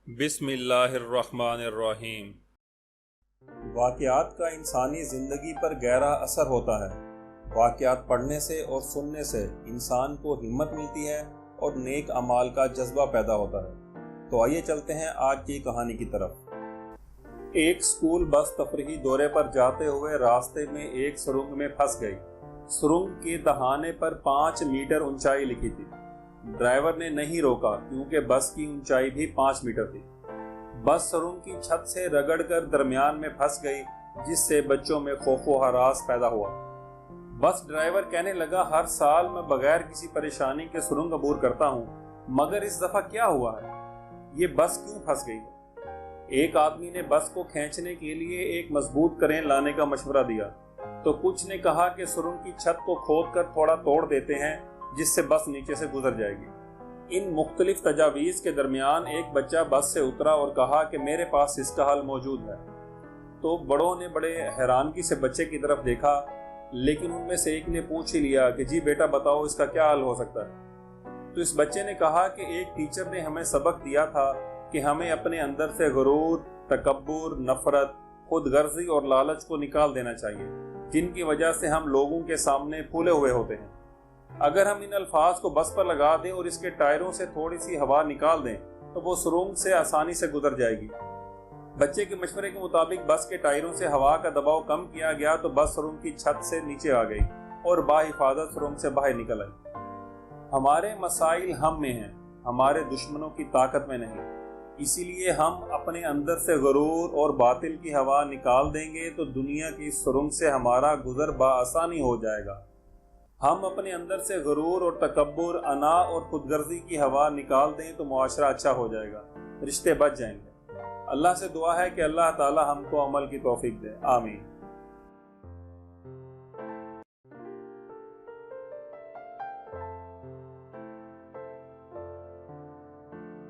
بسم اللہ الرحمن الرحیم۔ واقعات کا انسانی زندگی پر گہرا اثر ہوتا ہے۔ واقعات پڑھنے سے اور سننے سے انسان کو ہمت ملتی ہے اور نیک اعمال کا جذبہ پیدا ہوتا ہے۔ تو آئیے چلتے ہیں آج کی کہانی کی طرف۔ ایک سکول بس تفریحی دورے پر جاتے ہوئے راستے میں ایک سرنگ میں پھنس گئی۔ سرنگ کے دہانے پر 5 میٹر اونچائی لکھی تھی۔ ڈرائیور نے نہیں روکا کیونکہ بس کی اونچائی بھی 5 میٹر تھی۔ بس سرنگ کی چھت سے رگڑ کر درمیان میں پھنس گئی، جس سے بچوں میں خوف و ہراس پیدا ہوا۔ بس ڈرائیور کہنے لگا، ہر سال میں بغیر کسی پریشانی کے سرنگ عبور کرتا ہوں، مگر اس دفعہ کیا ہوا ہے؟ یہ بس کیوں پھنس گئی ہے؟ ایک آدمی نے بس کو کھینچنے کے لیے ایک مضبوط کرین لانے کا مشورہ دیا، تو کچھ نے کہا کہ سرنگ کی چھت کو کھود کر تھوڑا توڑ دیتے ہیں، جس سے بس نیچے سے گزر جائے گی۔ ان مختلف تجاویز کے درمیان ایک بچہ بس سے اترا اور کہا کہ میرے پاس اس کا حل موجود ہے۔ تو بڑوں نے بڑے حیرانگی سے بچے کی طرف دیکھا، لیکن ان میں سے ایک نے پوچھ ہی لیا کہ جی بیٹا بتاؤ اس کا کیا حل ہو سکتا ہے؟ تو اس بچے نے کہا کہ ایک ٹیچر نے ہمیں سبق دیا تھا کہ ہمیں اپنے اندر سے غرور، تکبر، نفرت، خود غرضی اور لالچ کو نکال دینا چاہیے، جن کی وجہ سے ہم لوگوں کے سامنے پھولے ہوئے ہوتے ہیں۔ اگر ہم ان الفاظ کو بس پر لگا دیں اور اس کے ٹائروں سے تھوڑی سی ہوا نکال دیں تو وہ سرنگ سے آسانی سے گزر جائے گی۔ بچے کے مشورے کے مطابق بس کے ٹائروں سے ہوا کا دباؤ کم کیا گیا تو بس سرنگ کی چھت سے نیچے آ گئی اور بحفاظت سرنگ سے باہر نکل آئی۔ ہمارے مسائل ہم میں ہیں، ہمارے دشمنوں کی طاقت میں نہیں۔ اسی لیے ہم اپنے اندر سے غرور اور باطل کی ہوا نکال دیں گے تو دنیا کی سرنگ سے ہمارا گزر بآسانی ہو جائے گا۔ ہم اپنے اندر سے غرور اور تکبر، انا اور خود غرضی کی ہوا نکال دیں تو معاشرہ اچھا ہو جائے گا، رشتے بچ جائیں گے۔ اللہ سے دعا ہے کہ اللہ تعالی ہم کو عمل کی توفیق دے، آمین۔